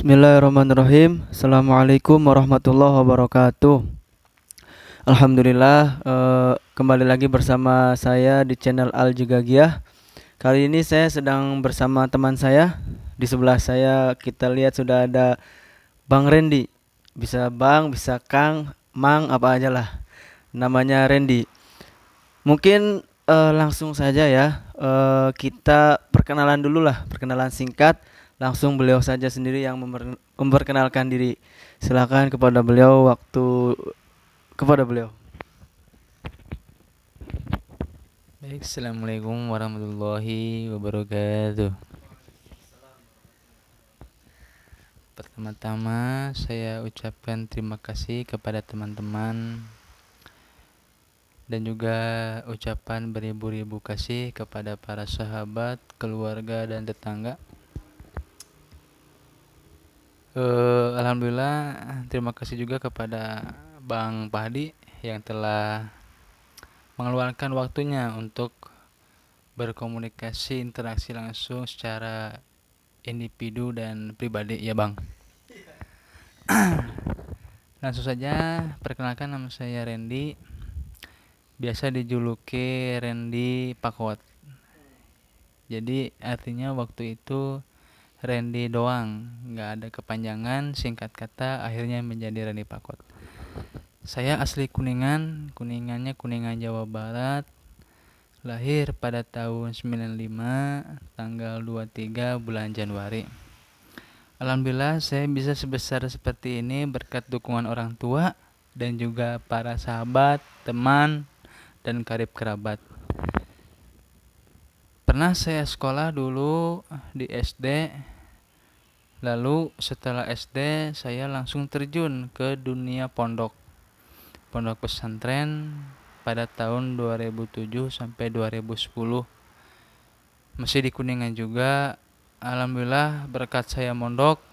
Bismillahirrahmanirrahim. Assalamualaikum warahmatullahi wabarakatuh. Alhamdulillah, kembali lagi bersama saya di channel Al Jugagiyah. Kali ini saya sedang bersama teman saya. Di sebelah saya kita lihat sudah ada Bang Randy. Bisa Bang, bisa Kang, Mang, apa aja lah. Namanya Randy. Mungkin langsung saja ya. Kita perkenalan dulu lah, perkenalan singkat. Langsung beliau saja sendiri yang memperkenalkan diri. Silakan kepada beliau kepada beliau. Baik, Assalamualaikum warahmatullahi wabarakatuh. Pertama-tama saya ucapkan terima kasih kepada teman-teman dan juga ucapan beribu-ribu kasih kepada para sahabat, keluarga dan tetangga. Alhamdulillah, terima kasih juga kepada Bang Pahdi yang telah mengeluarkan waktunya untuk berkomunikasi interaksi langsung secara individu dan pribadi ya Bang. Langsung saja, perkenalkan, nama saya Randy, biasa dijuluki Randy Pakot. Jadi artinya waktu itu Randy doang, nggak ada kepanjangan, singkat kata akhirnya menjadi Randy Pakot. Saya asli Kuningannya Kuningan Jawa Barat. Lahir pada tahun 95, tanggal 23 bulan Januari. Alhamdulillah saya bisa sebesar seperti ini berkat dukungan orang tua dan juga para sahabat, teman, dan karib kerabat. Pernah saya sekolah dulu di SD. Lalu setelah SD saya langsung terjun ke dunia pondok pesantren pada tahun 2007 sampai 2010. Masih di Kuningan juga. Alhamdulillah berkat saya mondok,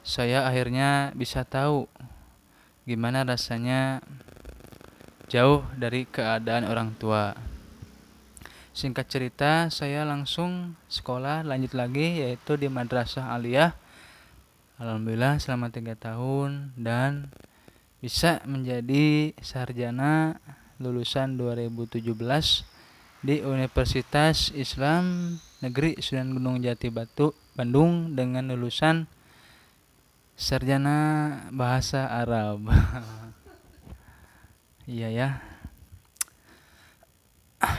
saya akhirnya bisa tahu gimana rasanya jauh dari keadaan orang tua. Singkat cerita, saya langsung sekolah lanjut lagi, yaitu di Madrasah Aliyah. Alhamdulillah selama 3 tahun dan bisa menjadi sarjana lulusan 2017 di Universitas Islam Negeri Sunan Gunung Jati Batu, Bandung, dengan lulusan sarjana bahasa Arab. Iya ya.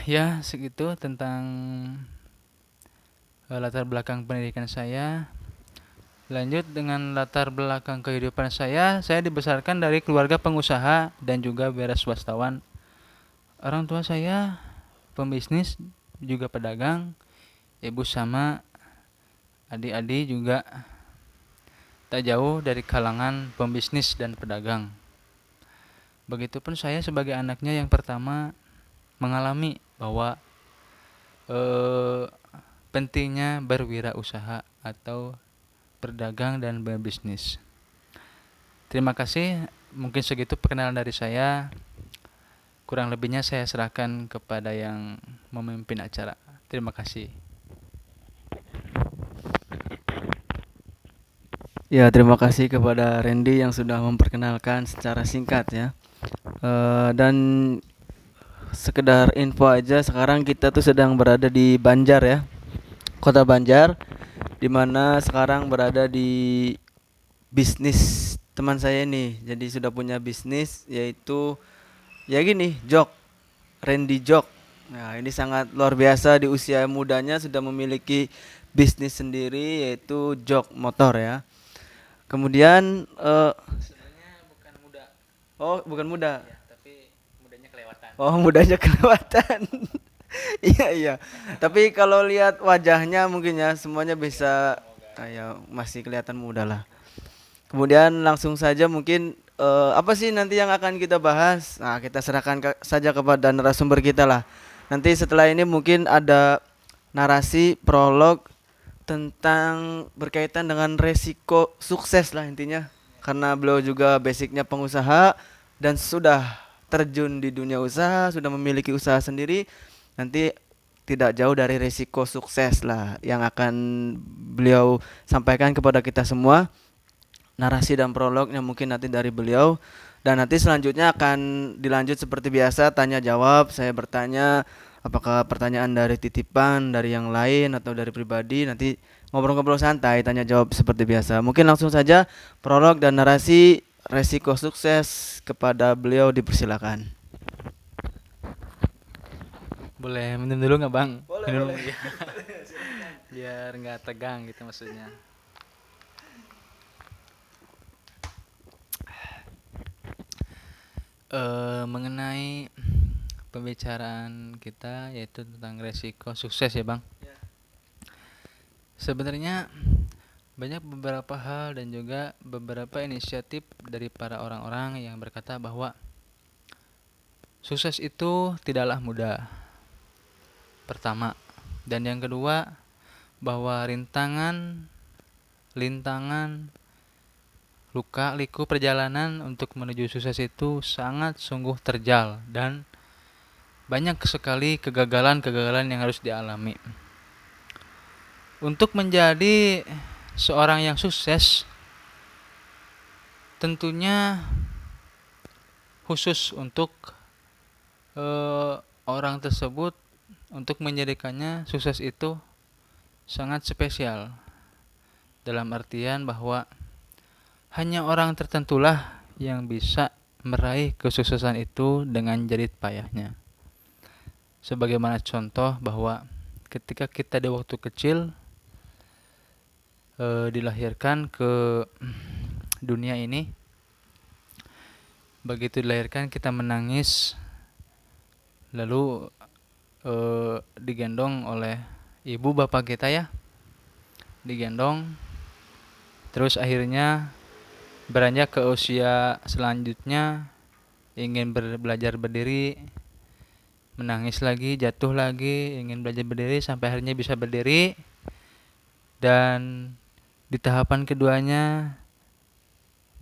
Ya, segitu tentang latar belakang pendidikan saya. Lanjut dengan latar belakang kehidupan saya dibesarkan dari keluarga pengusaha dan juga wira swastawan. Orang tua saya pembisnis, juga pedagang. Ibu sama adik-adik juga tak jauh dari kalangan pembisnis dan pedagang. Begitupun saya sebagai anaknya yang pertama mengalami bahwa pentingnya berwirausaha atau berdagang dan berbisnis. Terima kasih, mungkin segitu perkenalan dari saya. Kurang lebihnya saya serahkan kepada yang memimpin acara. Terima kasih. Ya, terima kasih kepada Randy yang sudah memperkenalkan secara singkat ya. Dan sekedar info aja, sekarang kita tuh sedang berada di Banjar ya, Kota Banjar, dimana sekarang berada di bisnis teman saya ini. Jadi sudah punya bisnis, yaitu ya gini, jok, Randy Jok. Nah, ini sangat luar biasa, di usia mudanya sudah memiliki bisnis sendiri, yaitu jok motor ya. Kemudian Sebenarnya bukan muda, oh bukan muda. ya, tapi mudanya kelewatan. Oh, mudanya kelewatan. Iya iya. Tapi kalau lihat wajahnya mungkin ya semuanya bisa, ya masih kelihatan muda lah. Kemudian langsung saja mungkin apa sih nanti yang akan kita bahas? Nah, kita serahkan saja kepada narasumber kita lah. Nanti setelah ini mungkin ada narasi prolog tentang berkaitan dengan resiko sukses lah intinya. Karena beliau juga basicnya pengusaha dan sudah terjun di dunia usaha, sudah memiliki usaha sendiri. Nanti tidak jauh dari resiko sukses lah yang akan beliau sampaikan kepada kita semua. narasi dan prolognya mungkin nanti dari beliau, dan nanti selanjutnya akan dilanjut seperti biasa tanya jawab. Saya bertanya apakah pertanyaan dari titipan, dari yang lain atau dari pribadi, nanti ngobrol-ngobrol santai, tanya jawab seperti biasa. Mungkin langsung saja prolog dan narasi resiko sukses kepada beliau, dipersilakan. Boleh minum dulu nggak bang? Boleh, Minum boleh. ya. Biar nggak tegang gitu maksudnya. Mengenai pembicaraan kita yaitu tentang resiko sukses ya bang. Sebenarnya banyak beberapa hal dan juga beberapa inisiatif dari para orang-orang yang berkata bahwa sukses itu tidaklah mudah. Pertama, dan yang kedua bahwa lintangan, luka, liku perjalanan untuk menuju sukses itu sangat sungguh terjal dan banyak sekali kegagalan-kegagalan yang harus dialami. Untuk menjadi seorang yang sukses, tentunya khusus untuk orang tersebut, untuk menjadikannya sukses itu sangat spesial. Dalam artian bahwa hanya orang tertentulah yang bisa meraih kesuksesan itu dengan jerih payahnya. Sebagaimana contoh bahwa ketika kita di waktu kecil dilahirkan ke dunia ini, begitu dilahirkan kita menangis, lalu digendong oleh ibu bapak kita ya, digendong, terus akhirnya beranjak ke usia selanjutnya, ingin belajar berdiri, menangis lagi, jatuh lagi, ingin belajar berdiri sampai akhirnya bisa berdiri, dan di tahapan keduanya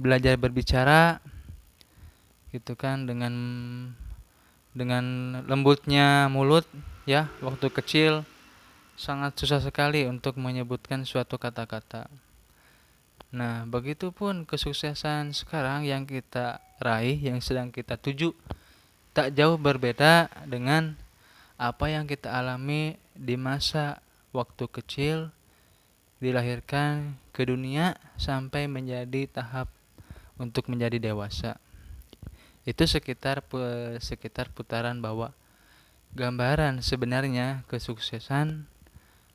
belajar berbicara gitu kan, dengan lembutnya mulut ya, waktu kecil sangat susah sekali untuk menyebutkan suatu kata-kata. Nah, begitupun kesuksesan sekarang yang kita raih, yang sedang kita tuju, tak jauh berbeda dengan apa yang kita alami di masa waktu kecil, dilahirkan ke dunia sampai menjadi tahap untuk menjadi dewasa. Itu sekitar putaran bahwa gambaran sebenarnya kesuksesan,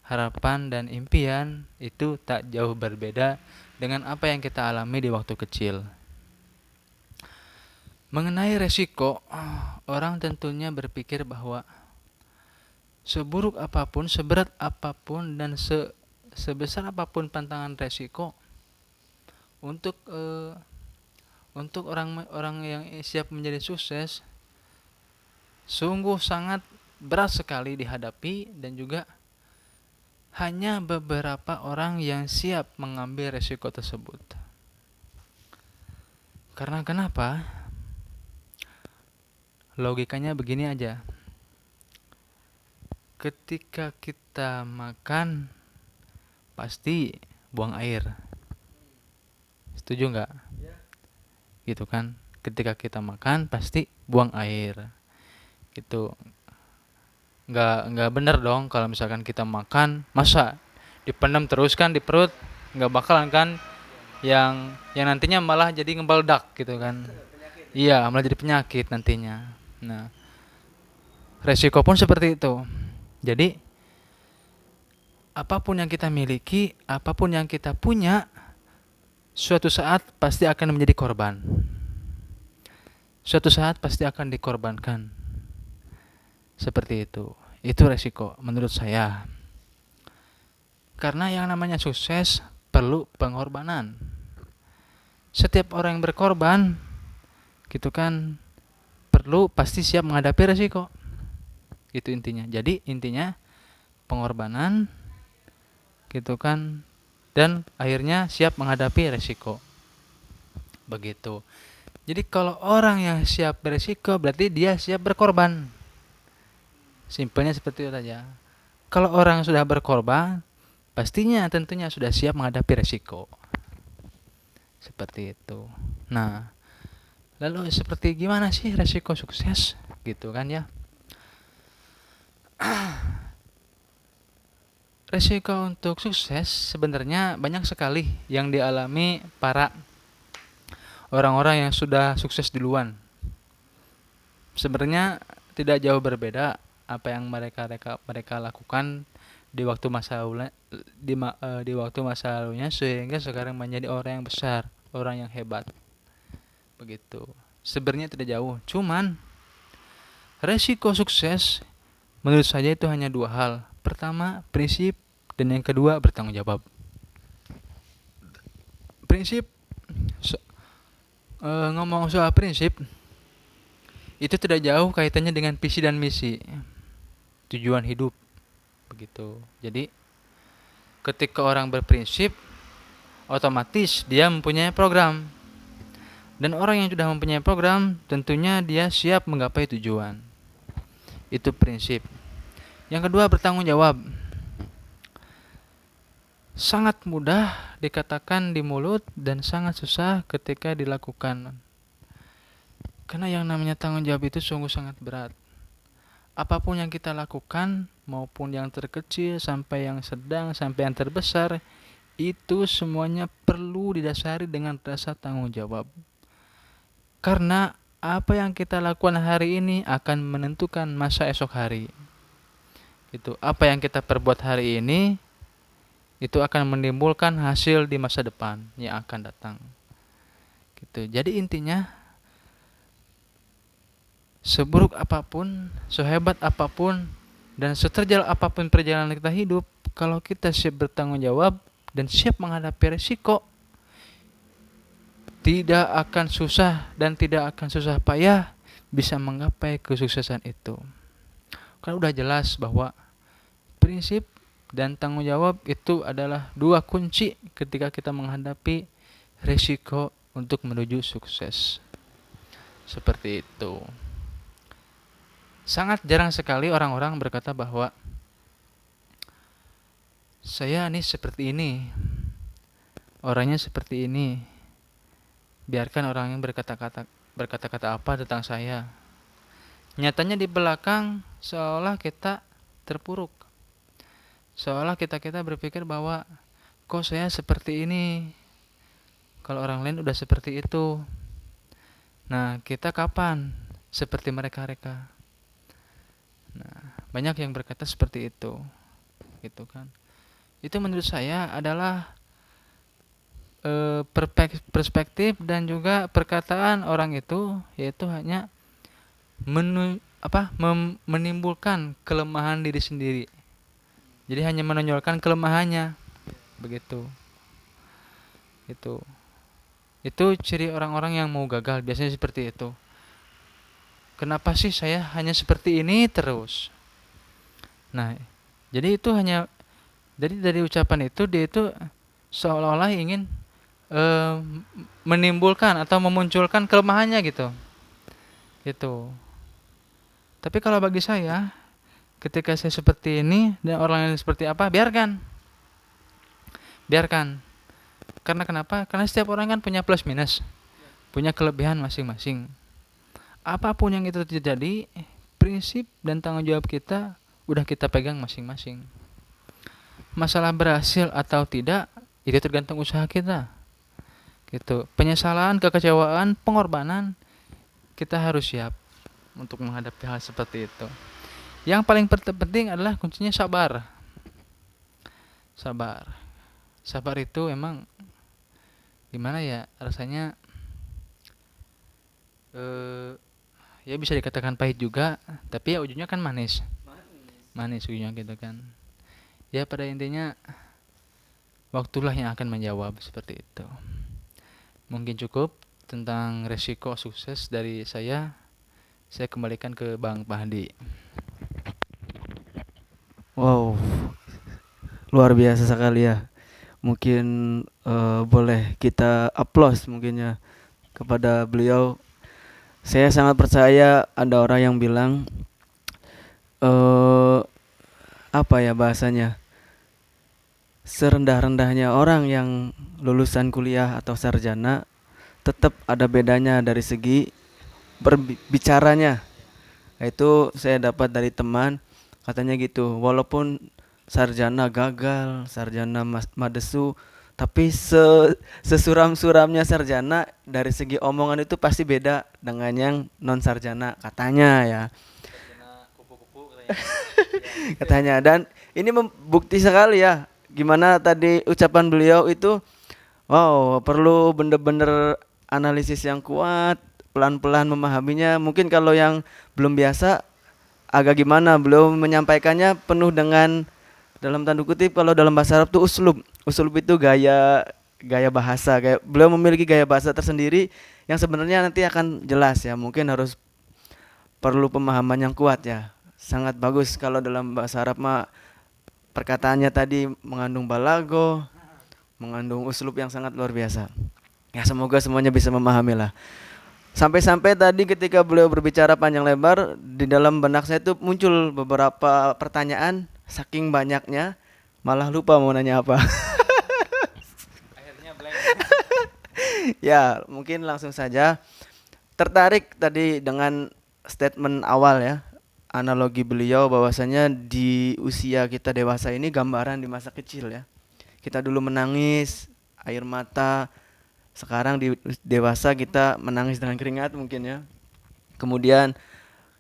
harapan dan impian itu tak jauh berbeda dengan apa yang kita alami di waktu kecil. Mengenai resiko, orang tentunya berpikir bahwa seburuk apapun, seberat apapun, dan sebesar apapun pantangan resiko untuk orang-orang yang siap menjadi sukses, sungguh sangat berat sekali dihadapi, dan juga hanya beberapa orang yang siap mengambil resiko tersebut. Karena kenapa? Logikanya begini aja. Ketika kita makan pasti buang air. Setuju nggak? Gitu kan? Ketika kita makan pasti buang air. Gitu. Nggak bener dong kalau misalkan kita makan masa dipendam terus kan di perut, nggak bakalan kan, yang nantinya malah jadi ngebeldak gitu kan. Iya, malah jadi penyakit nantinya. Nah, resiko pun seperti itu. Jadi apapun yang kita miliki, apapun yang kita punya, suatu saat pasti akan menjadi korban. Suatu saat pasti akan dikorbankan. Seperti itu. Itu resiko menurut saya. Karena yang namanya sukses perlu pengorbanan. Setiap orang yang berkorban gitu kan, perlu pasti siap menghadapi resiko. Itu intinya. Jadi intinya pengorbanan gitu kan, dan akhirnya siap menghadapi resiko. Begitu. Jadi kalau orang yang siap beresiko berarti dia siap berkorban. Simpelnya seperti itu saja. Kalau orang sudah berkorban, pastinya tentunya sudah siap menghadapi resiko. seperti itu. Nah, lalu seperti gimana sih resiko sukses gitu kan ya? Resiko untuk sukses sebenarnya banyak sekali yang dialami para orang-orang yang sudah sukses duluan. Sebenarnya tidak jauh berbeda apa yang mereka lakukan di waktu di waktu masa lalunya sehingga sekarang menjadi orang yang besar, orang yang hebat. Begitu. Sebenarnya tidak jauh. Cuman resiko sukses menurut saya itu hanya dua hal. Pertama, prinsip, dan yang kedua bertanggung jawab. Prinsip so- ngomong soal prinsip itu tidak jauh kaitannya dengan visi dan misi, tujuan hidup begitu. Jadi ketika orang berprinsip, otomatis dia mempunyai program. Dan orang yang sudah mempunyai program, tentunya dia siap menggapai tujuan. Itu prinsip. Yang kedua, bertanggung jawab. Sangat mudah dikatakan di mulut dan sangat susah ketika dilakukan. Karena yang namanya tanggung jawab itu sungguh sangat berat. Apapun yang kita lakukan, maupun yang terkecil sampai yang sedang sampai yang terbesar, itu semuanya perlu didasari dengan rasa tanggung jawab. Karena apa yang kita lakukan hari ini akan menentukan masa esok hari. Itu apa yang kita perbuat hari ini itu akan menimbulkan hasil di masa depan yang akan datang. Gitu. Jadi intinya, seburuk apapun, sehebat apapun, dan seterjal apapun perjalanan kita hidup, kalau kita siap bertanggung jawab dan siap menghadapi resiko, tidak akan susah dan tidak akan susah payah bisa menggapai kesuksesan itu. Karena udah jelas bahwa prinsip dan tanggung jawab itu adalah dua kunci ketika kita menghadapi resiko untuk menuju sukses. Seperti itu. Sangat jarang sekali orang-orang berkata bahwa saya nih seperti ini, orangnya seperti ini. Biarkan orang yang berkata-kata apa tentang saya. Nyatanya di belakang seolah kita terpuruk. Seolah kita berpikir bahwa kok saya seperti ini, kalau orang lain udah seperti itu. Nah, kita kapan seperti mereka-reka? Nah, banyak yang berkata seperti itu. Gitu kan. Itu menurut saya adalah perspektif dan juga perkataan orang itu, yaitu hanya menimbulkan kelemahan diri sendiri. Jadi hanya menonjolkan kelemahannya, begitu. Itu ciri orang-orang yang mau gagal, biasanya seperti itu. Kenapa sih saya hanya seperti ini terus? Nah, jadi itu hanya dari ucapan itu dia itu seolah-olah ingin menimbulkan atau memunculkan kelemahannya gitu. Tapi kalau bagi saya, ketika saya seperti ini dan orang lain seperti apa, biarkan. Karena kenapa? Karena setiap orang kan punya plus minus, punya kelebihan masing-masing. Apapun yang itu terjadi, prinsip dan tanggung jawab kita udah kita pegang masing-masing. Masalah berhasil atau tidak, itu tergantung usaha kita. Gitu. Penyesalan, kekecewaan, pengorbanan, kita harus siap untuk menghadapi hal seperti itu. Yang paling penting adalah kuncinya sabar. Sabar itu emang gimana ya, rasanya ya bisa dikatakan pahit juga, tapi ya ujungnya kan manis ujungnya gitu kan. Ya pada intinya waktulah yang akan menjawab, seperti itu. Mungkin cukup tentang resiko sukses dari saya. Saya kembalikan ke Bang Pahdi. Wow, luar biasa sekali ya. Mungkin boleh kita aplaus mungkin ya kepada beliau. Saya sangat percaya ada orang yang bilang apa ya bahasanya, serendah-rendahnya orang yang lulusan kuliah atau sarjana, tetap ada bedanya dari segi berbicaranya. Itu saya dapat dari teman, katanya gitu. Walaupun sarjana gagal, sarjana madesu, tapi sesuram-suramnya sarjana dari segi omongan itu pasti beda dengan yang non sarjana katanya ya. Katanya, dan ini membukti sekali ya gimana tadi ucapan beliau itu. Wow, perlu bener-bener analisis yang kuat, pelan-pelan memahaminya. Mungkin kalau yang belum biasa agak gimana, belum menyampaikannya penuh dengan, dalam tanda kutip kalau dalam bahasa Arab tuh uslub. Uslub itu gaya gaya bahasa, kayak beliau memiliki gaya bahasa tersendiri yang sebenarnya nanti akan jelas ya. Mungkin harus perlu pemahaman yang kuat ya. Sangat bagus kalau dalam bahasa Arab mah perkataannya tadi mengandung balago, mengandung uslub yang sangat luar biasa. Ya semoga semuanya bisa memahami lah. Sampai-sampai tadi ketika beliau berbicara panjang lebar, di dalam benak saya itu muncul beberapa pertanyaan, saking banyaknya malah lupa mau nanya apa. Akhirnya blank. Ya, mungkin langsung saja. Tertarik tadi dengan statement awal ya. Analogi beliau bahwasanya di usia kita dewasa ini gambaran di masa kecil ya. Kita dulu menangis, air mata, sekarang di dewasa kita menangis dengan keringat mungkin ya. Kemudian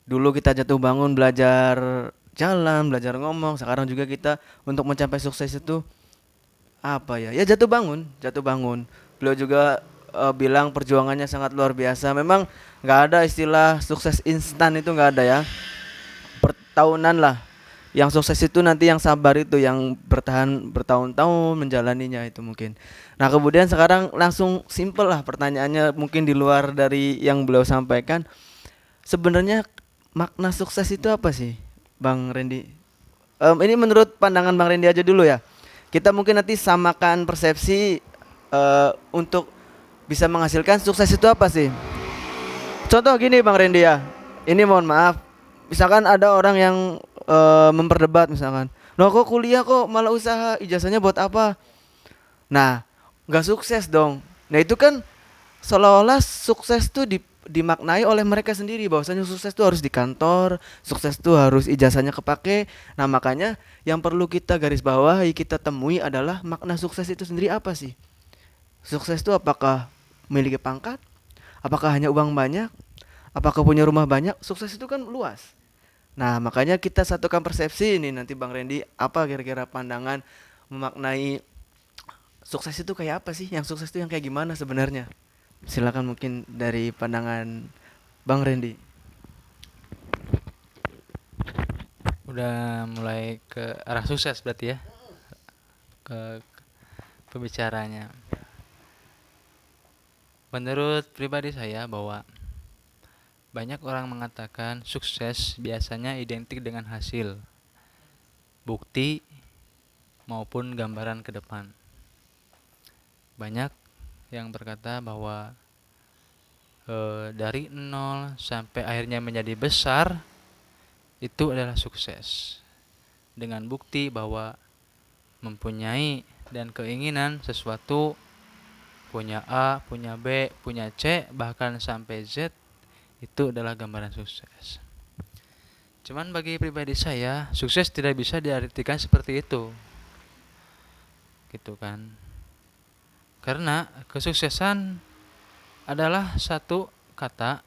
dulu kita jatuh bangun belajar jalan, belajar ngomong. Sekarang juga kita untuk mencapai sukses itu apa ya? Ya jatuh bangun, jatuh bangun. Beliau juga bilang perjuangannya sangat luar biasa. Memang nggak ada istilah sukses instan, itu nggak ada ya. Pertahunan lah. Yang sukses itu nanti yang sabar itu, yang bertahan bertahun-tahun menjalaninya itu mungkin. Nah kemudian sekarang langsung simple lah pertanyaannya, mungkin di luar dari yang beliau sampaikan. Sebenarnya makna sukses itu apa sih, Bang Randy? Ini menurut pandangan Bang Randy aja dulu ya. Kita mungkin nanti samakan persepsi untuk bisa menghasilkan sukses itu apa sih. Contoh gini Bang Randy ya. Ini mohon maaf. Misalkan ada orang yang memperdebat misalkan. Loh kok kuliah kok malah usaha, ijazahnya buat apa? Nah, nggak sukses dong. Nah itu kan seolah-olah sukses tuh dimaknai oleh mereka sendiri, bahwasanya sukses tuh harus di kantor, sukses tuh harus ijazahnya kepake. Nah makanya yang perlu kita garis bawahi, kita temui adalah makna sukses itu sendiri apa sih? Sukses itu apakah memiliki pangkat? Apakah hanya uang banyak? Apakah punya rumah banyak? Sukses itu kan luas. Nah makanya kita satukan persepsi ini. Nanti Bang Randy apa kira-kira pandangan memaknai sukses itu kayak apa sih? Yang sukses itu yang kayak gimana sebenarnya? Silakan mungkin dari pandangan Bang Randy. Udah mulai ke arah sukses berarti ya, ke pembicaranya. Menurut pribadi saya bahwa banyak orang mengatakan sukses biasanya identik dengan hasil, bukti maupun gambaran ke depan. Banyak yang berkata bahwa dari nol sampai akhirnya menjadi besar itu adalah sukses, dengan bukti bahwa mempunyai dan keinginan sesuatu, punya A, punya B, punya C, bahkan sampai Z, itu adalah gambaran sukses. Cuman bagi pribadi saya, sukses tidak bisa diartikan seperti itu, gitu kan. Karena kesuksesan adalah satu kata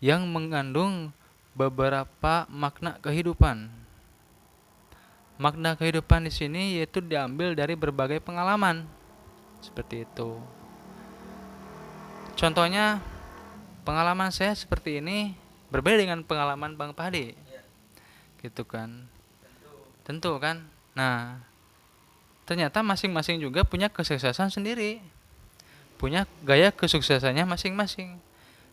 yang mengandung beberapa makna kehidupan. Makna kehidupan di sini yaitu diambil dari berbagai pengalaman. Seperti itu. Contohnya, pengalaman saya seperti ini berbeda dengan pengalaman Bang Padi. Gitu kan. Tentu kan. Nah, ternyata masing-masing juga punya kesuksesan sendiri. Punya gaya kesuksesannya masing-masing.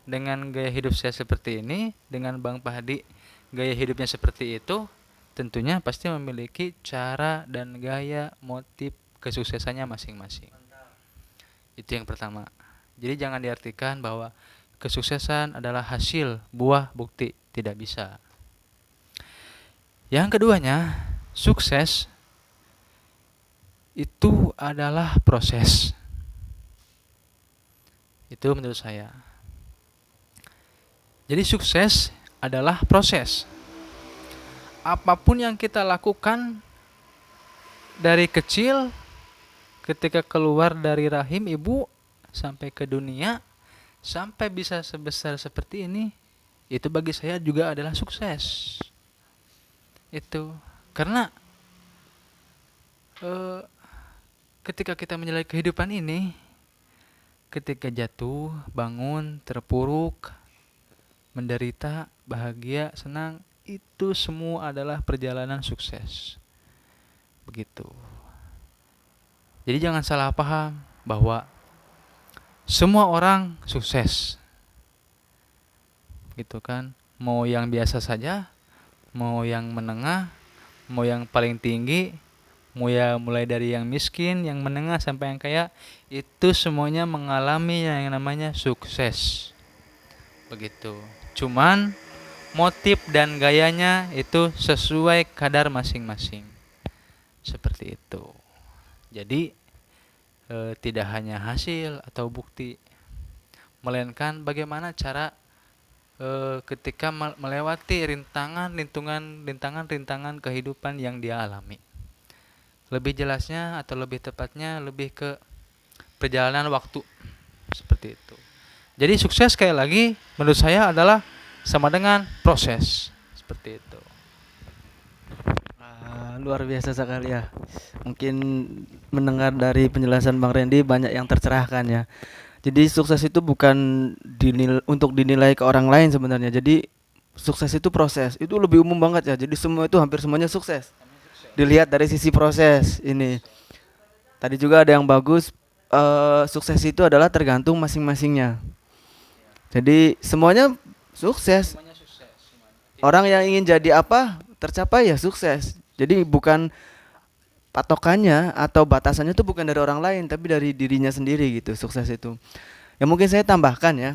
Dengan gaya hidup saya seperti ini, dengan Bang Padi gaya hidupnya seperti itu, tentunya pasti memiliki cara dan gaya motif kesuksesannya masing-masing. Itu yang pertama. Jadi jangan diartikan bahwa kesuksesan adalah hasil, buah, bukti. Tidak bisa. Yang keduanya, sukses itu adalah proses. Itu menurut saya. Jadi sukses adalah proses. Apapun yang kita lakukan dari kecil ketika keluar dari rahim ibu sampai ke dunia, sampai bisa sebesar seperti ini, itu bagi saya juga adalah sukses. Itu karena eh, ketika kita menjalani kehidupan ini, ketika jatuh, bangun, terpuruk, menderita, bahagia, senang, itu semua adalah perjalanan sukses. Begitu. Jadi jangan salah paham bahwa semua orang sukses. Gitu kan. Mau yang biasa saja, mau yang menengah, mau yang paling tinggi, mau ya mulai dari yang miskin, yang menengah sampai yang kaya, itu semuanya mengalami yang namanya sukses. Begitu. Cuman motif dan gayanya itu sesuai kadar masing-masing. Seperti itu. Jadi tidak hanya hasil atau bukti, melainkan bagaimana cara ketika melewati rintangan kehidupan yang dia alami. Lebih jelasnya atau lebih tepatnya lebih ke perjalanan waktu. Seperti itu. Jadi sukses sekali lagi menurut saya adalah sama dengan proses. Seperti itu. Luar biasa sekali ya. Mungkin mendengar dari penjelasan Bang Randy banyak yang tercerahkan ya. Jadi sukses itu bukan untuk dinilai ke orang lain sebenarnya. Jadi sukses itu proses. Itu lebih umum banget ya. Jadi semua itu hampir semuanya sukses. Dilihat dari sisi proses ini. Tadi juga ada yang bagus. Sukses itu adalah tergantung masing-masingnya. Jadi semuanya sukses. Orang yang ingin jadi apa tercapai ya sukses. Jadi bukan patokannya atau batasannya itu bukan dari orang lain tapi dari dirinya sendiri gitu sukses itu. Ya mungkin saya tambahkan ya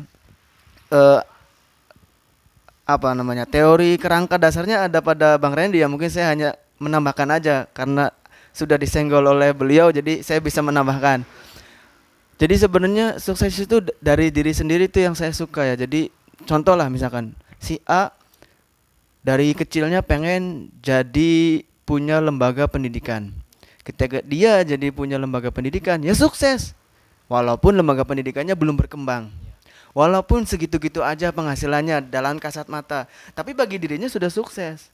teori kerangka dasarnya ada pada Bang Randy ya, mungkin saya hanya menambahkan aja karena sudah disenggol oleh beliau jadi saya bisa menambahkan. Jadi sebenarnya sukses itu dari diri sendiri itu yang saya suka ya. Jadi contoh lah misalkan si A dari kecilnya pengen jadi punya lembaga pendidikan. Ketika dia jadi punya lembaga pendidikan, ya sukses. Walaupun lembaga pendidikannya belum berkembang. Walaupun segitu-gitu aja penghasilannya dalam kasat mata, tapi bagi dirinya sudah sukses.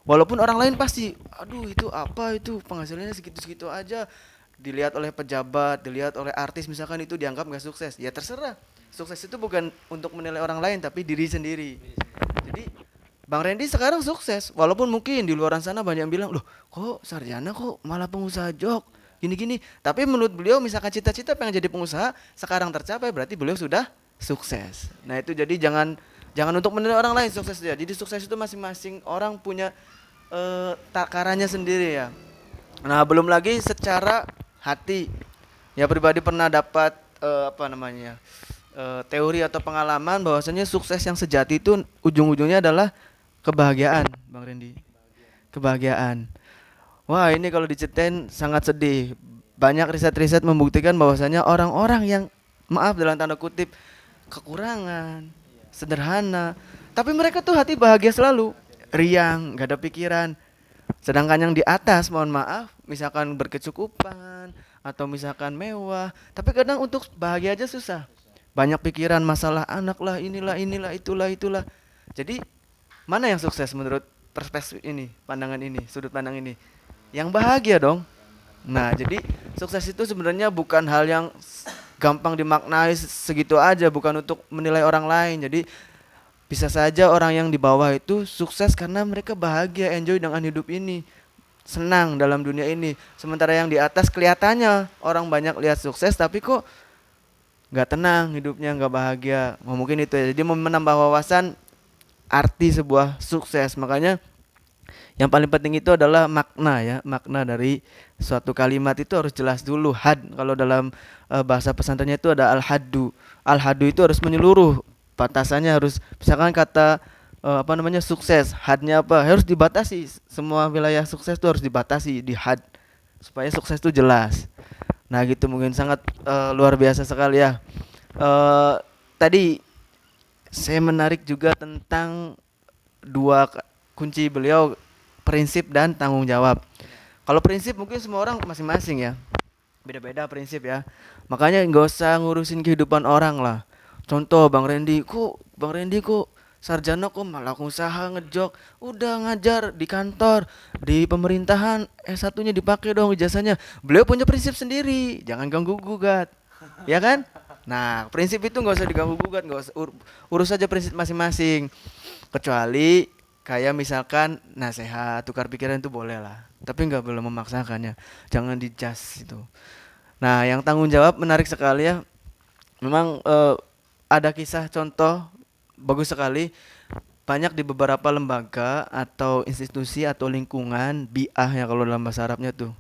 Walaupun orang lain pasti, aduh itu apa itu penghasilannya segitu-segitu aja. Dilihat oleh pejabat, dilihat oleh artis misalkan itu dianggap gak sukses. Ya terserah. Sukses itu bukan untuk menilai orang lain tapi diri sendiri. Jadi Bang Randy sekarang sukses, walaupun mungkin di luar sana banyak yang bilang, loh kok sarjana kok malah pengusaha jok, gini-gini. Tapi menurut beliau misalkan cita-cita pengen jadi pengusaha, sekarang tercapai berarti beliau sudah sukses. Nah itu jadi jangan untuk menilai orang lain sukses dia. Jadi sukses itu masing-masing orang punya takarannya sendiri ya. Nah belum lagi secara hati, ya pribadi pernah dapat teori atau pengalaman bahwasanya sukses yang sejati itu ujung-ujungnya adalah kebahagiaan, Bang Randy. Kebahagiaan. Wah, ini kalau diceritain sangat sedih. Banyak riset-riset membuktikan bahwasanya orang-orang yang maaf dalam tanda kutip kekurangan, sederhana, tapi mereka tuh hati bahagia selalu, riang, gak ada pikiran. Sedangkan yang di atas, mohon maaf, misalkan berkecukupan atau misalkan mewah, tapi kadang untuk bahagia aja susah. Banyak pikiran, masalah anak lah, inilah, itulah. Jadi mana yang sukses menurut perspektif ini, pandangan ini, sudut pandang ini? Yang bahagia dong. Nah, jadi sukses itu sebenarnya bukan hal yang gampang dimaknai segitu aja, bukan untuk menilai orang lain. Jadi bisa saja orang yang di bawah itu sukses karena mereka bahagia, enjoy dengan hidup ini, senang dalam dunia ini. Sementara yang di atas kelihatannya orang banyak lihat sukses tapi kok nggak tenang hidupnya, nggak bahagia. Mungkin itu ya. Jadi menambah wawasan arti sebuah sukses. Makanya yang paling penting itu adalah makna ya. Makna dari suatu kalimat itu harus jelas dulu. Had, kalau dalam bahasa pesantrennya itu ada al-haddu. Al-haddu itu harus menyeluruh. Batasannya harus, misalkan kata sukses, hadnya apa? Harus dibatasi. Semua wilayah sukses itu harus dibatasi di had. supaya sukses itu jelas. Nah gitu mungkin sangat luar biasa sekali ya. eh Tadi saya menarik juga tentang kunci beliau, prinsip dan tanggung jawab. Kalau prinsip mungkin semua orang masing-masing ya, beda-beda prinsip ya. Makanya nggak usah ngurusin kehidupan orang lah. Contoh Bang Randy kok sarjana kok malah usaha ngejok, udah ngajar di kantor, di pemerintahan, S1-nya dipakai dong ijazahnya. Beliau punya prinsip sendiri, jangan ganggu gugat, ya kan? Nah, prinsip itu nggak usah diganggu gugat, nggak usah urus aja prinsip masing-masing. Kecuali kayak misalkan nasehat, tukar pikiran itu boleh lah, tapi nggak boleh memaksakannya, jangan dijas itu. Nah, yang tanggung jawab menarik sekali ya. Memang ada kisah contoh bagus sekali. Banyak di beberapa lembaga atau institusi atau lingkungan biah ya kalau dalam bahasa Arabnya tuh.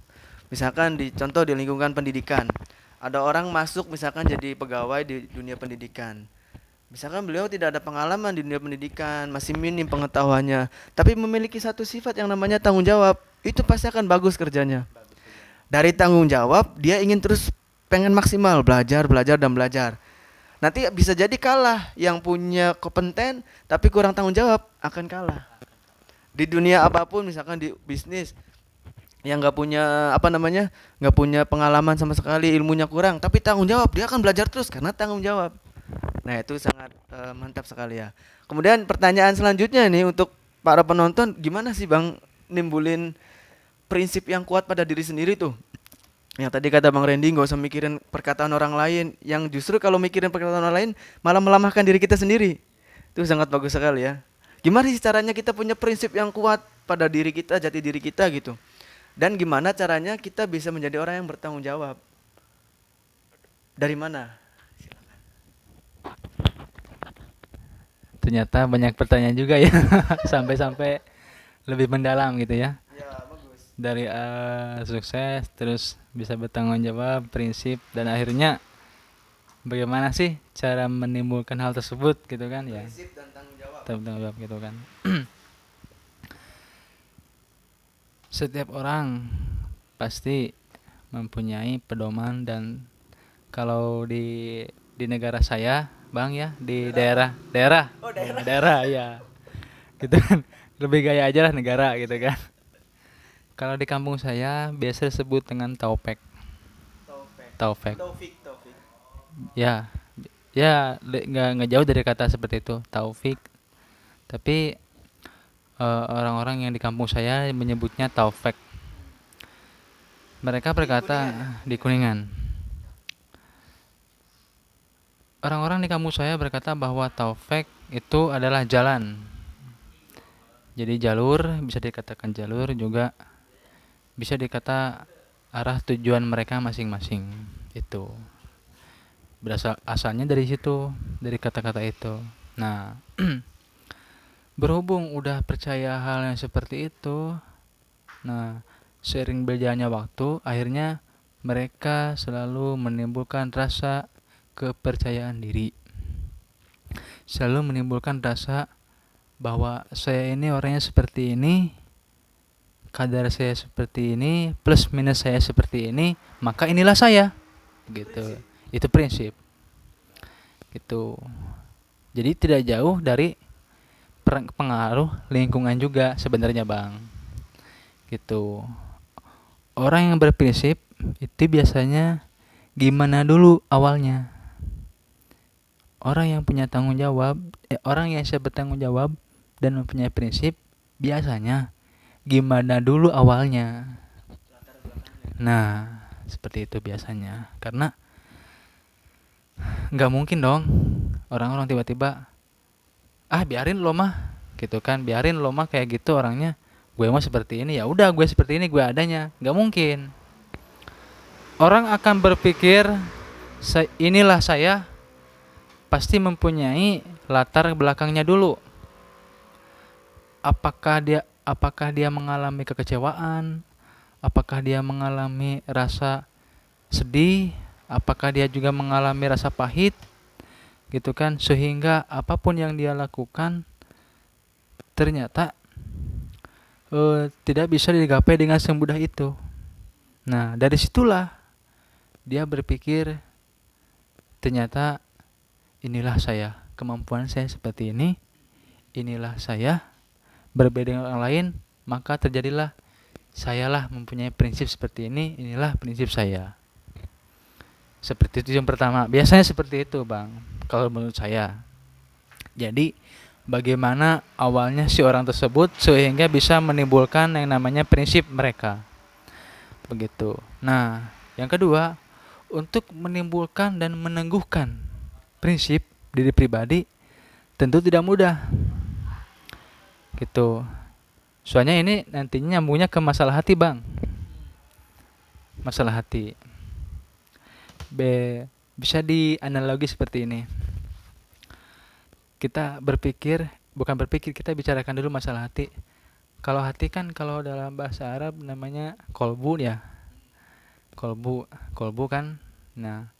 Misalkan di contoh di lingkungan pendidikan. Ada orang masuk misalkan jadi pegawai di dunia pendidikan. Misalkan beliau tidak ada pengalaman di dunia pendidikan, masih minim pengetahuannya, tapi memiliki satu sifat yang namanya tanggung jawab. Itu pasti akan bagus kerjanya. Dari tanggung jawab dia ingin terus pengen maksimal belajar belajar dan belajar. Nanti bisa jadi kalah yang punya kompeten tapi kurang tanggung jawab, akan kalah di dunia apapun. Misalkan di bisnis yang nggak punya nggak punya pengalaman sama sekali, ilmunya kurang tapi tanggung jawab, dia akan belajar terus karena tanggung jawab. Nah itu sangat mantap sekali ya. Kemudian pertanyaan selanjutnya nih untuk para penonton, gimana sih Bang nimbulin prinsip yang kuat pada diri sendiri tuh? Yang tadi kata Bang Randy, nggak usah mikirin perkataan orang lain. Yang justru kalau mikirin perkataan orang lain malah melemahkan diri kita sendiri. Itu sangat bagus sekali ya. Gimana sih caranya kita punya prinsip yang kuat pada diri kita, jati diri kita gitu? Dan gimana caranya kita bisa menjadi orang yang bertanggung jawab? Dari mana? Ternyata banyak pertanyaan juga ya. Sampai-sampai lebih mendalam gitu ya. Ya bagus. Dari sukses terus bisa bertanggung jawab, prinsip, dan akhirnya bagaimana sih cara menimbulkan hal tersebut gitu kan ya. Prinsip dan tanggung jawab. Tanggung jawab gitu kan. Setiap orang pasti mempunyai pedoman, dan kalau di negara saya bang ya, di daerah daerah Oh daerah. daerah ya gitu kan, lebih gaya aja lah negara gitu kan. Kalau di kampung saya biasa disebut dengan taufik. Taufik. Taufik Taufik. ya, ya nggak jauh dari kata seperti itu, taufik. Tapi orang-orang yang di kampung saya menyebutnya taufik. Mereka berkata di Kuningan. Orang-orang di kampung saya berkata bahwa taufik itu adalah jalan. Jadi jalur, bisa dikatakan jalur, juga bisa dikata arah tujuan mereka masing-masing. Itu asalnya dari situ, dari kata-kata itu. Nah, berhubung udah percaya hal yang seperti itu, nah seiring berjalannya waktu, akhirnya mereka selalu menimbulkan rasa kepercayaan diri, selalu menimbulkan rasa bahwa saya ini orangnya seperti ini, kadar saya seperti ini, plus minus saya seperti ini, maka inilah saya gitu. Itu prinsip gitu. Jadi tidak jauh dari pengaruh lingkungan juga sebenarnya bang gitu. Orang yang berprinsip itu biasanya gimana dulu awalnya. Orang yang punya tanggung jawab, orang yang siap bertanggung jawab dan mempunyai prinsip biasanya gimana dulu awalnya. Nah, seperti itu biasanya. Karena nggak mungkin dong orang-orang tiba-tiba biarin lo mah gitu kan, biarin lo mah kayak gitu orangnya, gue mah seperti ini, ya udah gue seperti ini, gue adanya. Nggak mungkin. Orang akan berpikir inilah saya, pasti mempunyai latar belakangnya dulu. Apakah dia mengalami kekecewaan? Apakah dia mengalami rasa sedih? Apakah dia juga mengalami rasa pahit? Gitu kan, sehingga apapun yang dia lakukan ternyata tidak bisa digapai dengan semudah itu. Nah, dari situlah dia berpikir, ternyata inilah saya, kemampuan saya seperti ini, inilah saya, berbeda dengan orang lain, maka terjadilah sayalah mempunyai prinsip seperti ini, inilah prinsip saya. Seperti itu yang pertama. Biasanya seperti itu, Bang, kalau menurut saya. Jadi, bagaimana awalnya si orang tersebut sehingga bisa menimbulkan yang namanya prinsip mereka. Begitu. Nah, yang kedua, untuk menimbulkan dan meneguhkan prinsip diri pribadi tentu tidak mudah. Gitu. Soalnya ini nantinya nyambungnya ke masalah hati, Bang. Masalah hati. Bisa dianalogi seperti ini. Kita berpikir, bukan berpikir, kita bicarakan dulu masalah hati. Kalau hati kan kalau dalam bahasa Arab namanya kolbu ya. Kolbu kan. Nah,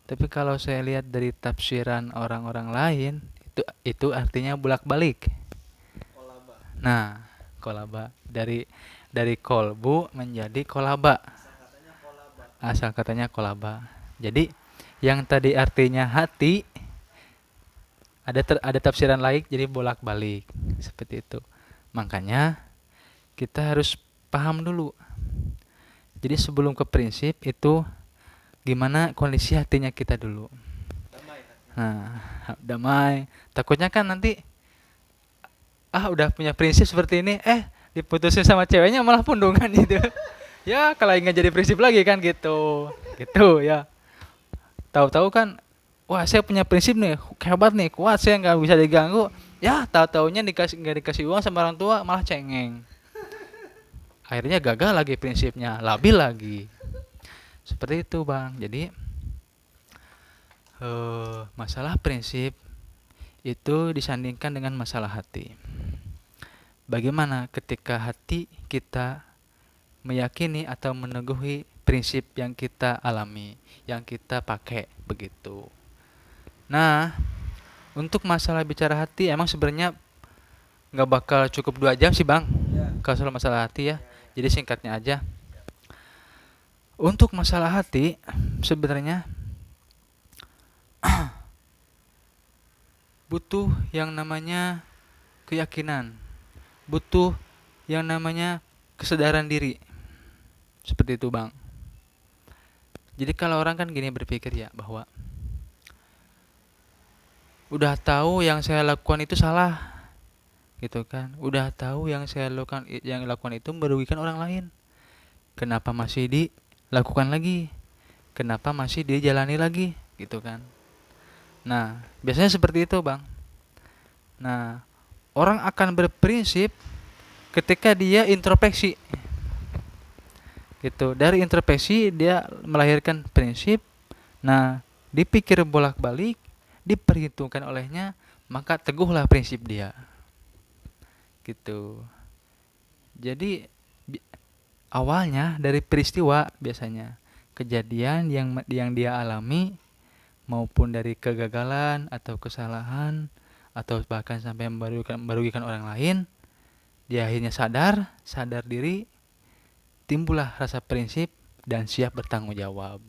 tapi kalau saya lihat dari tafsiran orang-orang lain, itu artinya bolak-balik. Nah, kolaba dari kolbu menjadi kolaba. Asal katanya kolaba. Jadi yang tadi artinya hati ada tafsiran lain jadi bolak-balik seperti itu. Makanya kita harus paham dulu. Jadi sebelum ke prinsip itu gimana kondisi hatinya kita dulu. Nah, damai. Takutnya kan nanti udah punya prinsip seperti ini, diputusin sama ceweknya malah pundungan gitu. Ya kalau nggak jadi prinsip lagi kan gitu, gitu ya. Tahu-tahu kan, wah saya punya prinsip nih, hebat nih, kuat, saya nggak bisa diganggu. Ya tahu-taunya nggak dikasih uang sama orang tua malah cengeng. Akhirnya gagal lagi prinsipnya, labil lagi. Seperti itu, Bang. Jadi masalah prinsip itu disandingkan dengan masalah hati. Bagaimana ketika hati kita meyakini atau meneguhi prinsip yang kita alami, yang kita pakai begitu. Nah, untuk masalah bicara hati emang sebenarnya nggak bakal cukup 2 jam sih, Bang. Kalau soal masalah hati ya. Jadi singkatnya aja. Untuk masalah hati sebenarnya butuh yang namanya keyakinan, butuh yang namanya kesadaran diri. Seperti itu, Bang. Jadi kalau orang kan gini berpikir ya, bahwa udah tahu yang saya lakukan itu salah, gitu kan. Udah tahu yang saya lakukan itu merugikan orang lain. Kenapa masih dilakukan lagi? Kenapa masih dijalani lagi, gitu kan. Nah, biasanya seperti itu, Bang. Nah, orang akan berprinsip ketika dia introspeksi. Gitu. Dari introspeksi dia melahirkan prinsip. Nah, dipikir bolak-balik, diperhitungkan olehnya, maka teguhlah prinsip dia. Gitu. Jadi awalnya dari peristiwa biasanya, kejadian yang dia alami maupun dari kegagalan atau kesalahan atau bahkan sampai merugikan orang lain, dia akhirnya sadar diri, timbullah rasa prinsip dan siap bertanggung jawab.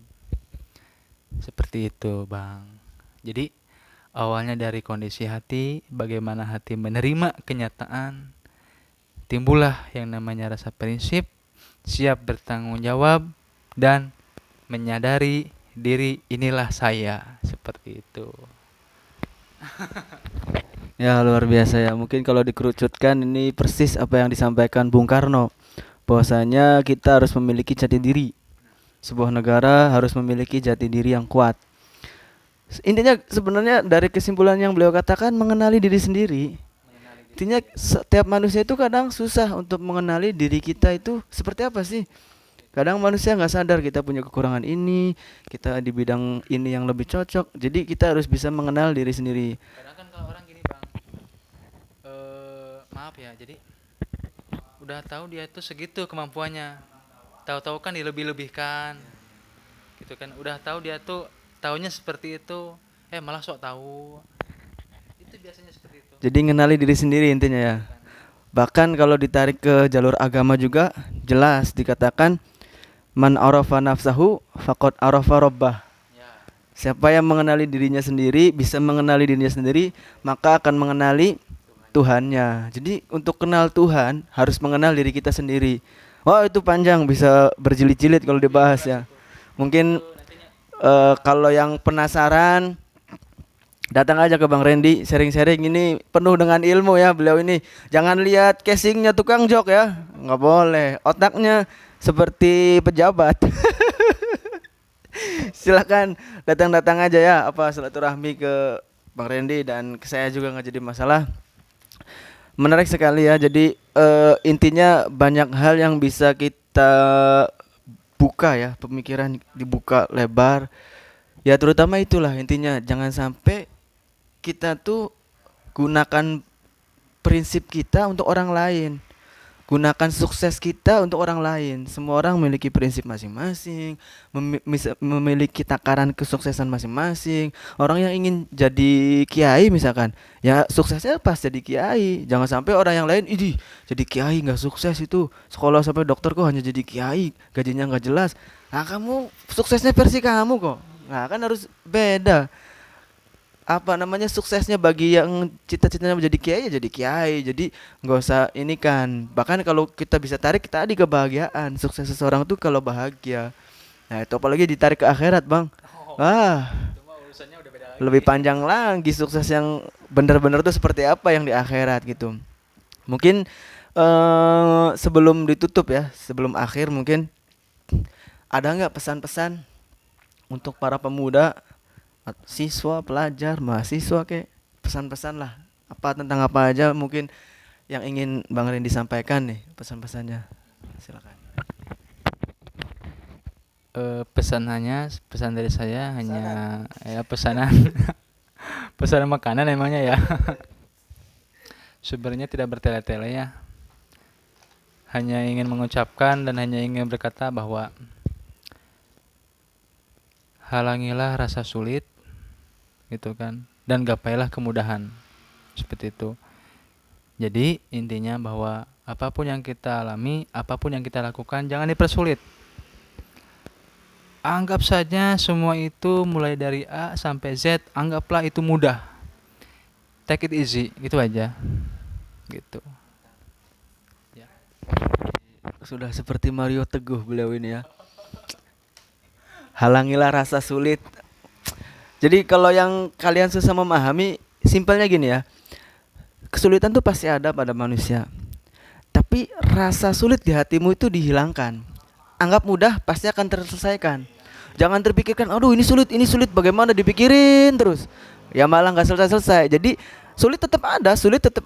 Seperti itu, Bang. Jadi awalnya dari kondisi hati, bagaimana hati menerima kenyataan, timbullah yang namanya rasa prinsip, siap bertanggung jawab dan menyadari diri inilah saya, seperti itu. Ya luar biasa ya. Mungkin kalau dikerucutkan ini persis apa yang disampaikan Bung Karno. Bahwasanya kita harus memiliki jati diri. Sebuah negara harus memiliki jati diri yang kuat. Intinya sebenarnya dari kesimpulan yang beliau katakan mengenali diri sendiri. Intinya setiap manusia itu kadang susah untuk mengenali diri kita itu seperti apa sih. Kadang manusia nggak sadar kita punya kekurangan ini, kita di bidang ini yang lebih cocok. Jadi kita harus bisa mengenal diri sendiri. Kadang kan kalau orang gini, Bang, maaf ya, jadi udah tahu dia itu segitu kemampuannya, tahu-tahu kan dilebih-lebihkan, gitu kan. Udah tahu dia tuh taunya seperti itu, malah sok tahu. Itu biasanya seperti itu. Jadi mengenali diri sendiri intinya ya. Bahkan kalau ditarik ke jalur agama juga jelas dikatakan Man arafa nafsahu faqad arafa rabbah. Siapa yang mengenali dirinya sendiri, bisa mengenali dirinya sendiri, maka akan mengenali Tuhannya. Jadi untuk kenal Tuhan harus mengenal diri kita sendiri. Wah, itu panjang, bisa berjilid-jilid kalau dibahas ya. Mungkin kalau yang penasaran datang aja ke Bang Randy, sharing-sharing ini penuh dengan ilmu ya beliau ini. Jangan lihat casingnya tukang jok ya, nggak boleh. Otaknya seperti pejabat. Silakan datang-datang aja ya, apa silaturahmi ke Bang Randy dan ke saya juga nggak jadi masalah. Menarik sekali ya. Jadi intinya banyak hal yang bisa kita buka ya, pemikiran dibuka lebar. Ya terutama itulah intinya, jangan sampai kita tuh gunakan prinsip kita untuk orang lain. Gunakan sukses kita untuk orang lain. Semua orang memiliki prinsip masing-masing, memiliki takaran kesuksesan masing-masing. Orang yang ingin jadi kiai misalkan, ya suksesnya pas jadi kiai. Jangan sampai orang yang lain, idih jadi kiai nggak sukses itu, sekolah sampai dokter kok hanya jadi kiai, gajinya nggak jelas. Nah kamu suksesnya versi kamu kok. Nah kan harus beda. Apa namanya, suksesnya bagi yang cita-citanya menjadi kiai ya jadi kiai. Jadi nggak usah ini kan. Bahkan kalau kita bisa tarik tadi kebahagiaan, sukses seseorang tuh kalau bahagia. Nah itu apalagi ditarik ke akhirat bang. Ah lebih panjang lagi sukses yang benar-benar tuh seperti apa yang di akhirat gitu. Mungkin sebelum ditutup ya, sebelum akhir mungkin ada nggak pesan-pesan untuk para pemuda, siswa, pelajar, mahasiswa, kayak pesan-pesan lah, apa tentang apa aja mungkin yang ingin Bang Randy sampaikan nih pesan-pesannya, silakan. Pesan dari saya hanya ya pesanan pesanan makanan emangnya ya. Sebenarnya tidak bertele-tele ya. Hanya ingin mengucapkan dan hanya ingin berkata bahwa halangilah rasa sulit gitu kan, dan gapailah kemudahan, seperti itu. Jadi intinya bahwa apapun yang kita alami, apapun yang kita lakukan, jangan dipersulit. Anggap saja semua itu mulai dari A sampai Z, anggaplah itu mudah. Take it easy, gitu aja. Gitu. Ya. Sudah seperti Mario Teguh beliau ini ya. Halangilah rasa sulit. Jadi kalau yang kalian susah memahami, simpelnya gini ya. Kesulitan tuh pasti ada pada manusia. Tapi rasa sulit di hatimu itu dihilangkan. Anggap mudah, pasti akan terselesaikan. Jangan terpikirkan, aduh ini sulit, bagaimana dipikirin terus. Ya malah gak selesai-selesai. Jadi sulit tetap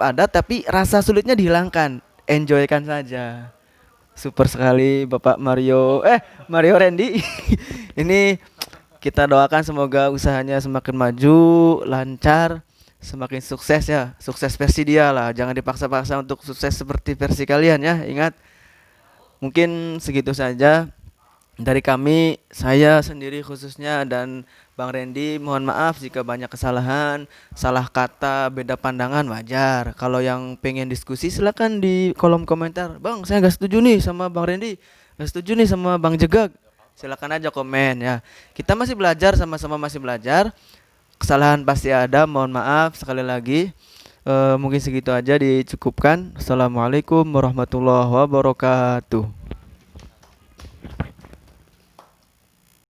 ada, tapi rasa sulitnya dihilangkan. Enjoykan saja. Super sekali Bapak Mario Randy. Ini kita doakan semoga usahanya semakin maju, lancar, semakin sukses ya. Sukses versi dia lah, jangan dipaksa-paksa untuk sukses seperti versi kalian ya. Ingat, mungkin segitu saja dari kami, saya sendiri khususnya dan Bang Randy. Mohon maaf jika banyak kesalahan, salah kata, beda pandangan, wajar. Kalau yang pengen diskusi silakan di kolom komentar. Bang, saya gak setuju nih sama Bang Randy, gak setuju nih sama Bang Jegag. Silakan aja komen ya. Kita masih belajar, sama-sama masih belajar. Kesalahan pasti ada, mohon maaf sekali lagi. Mungkin segitu aja dicukupkan. Assalamualaikum warahmatullahi wabarakatuh.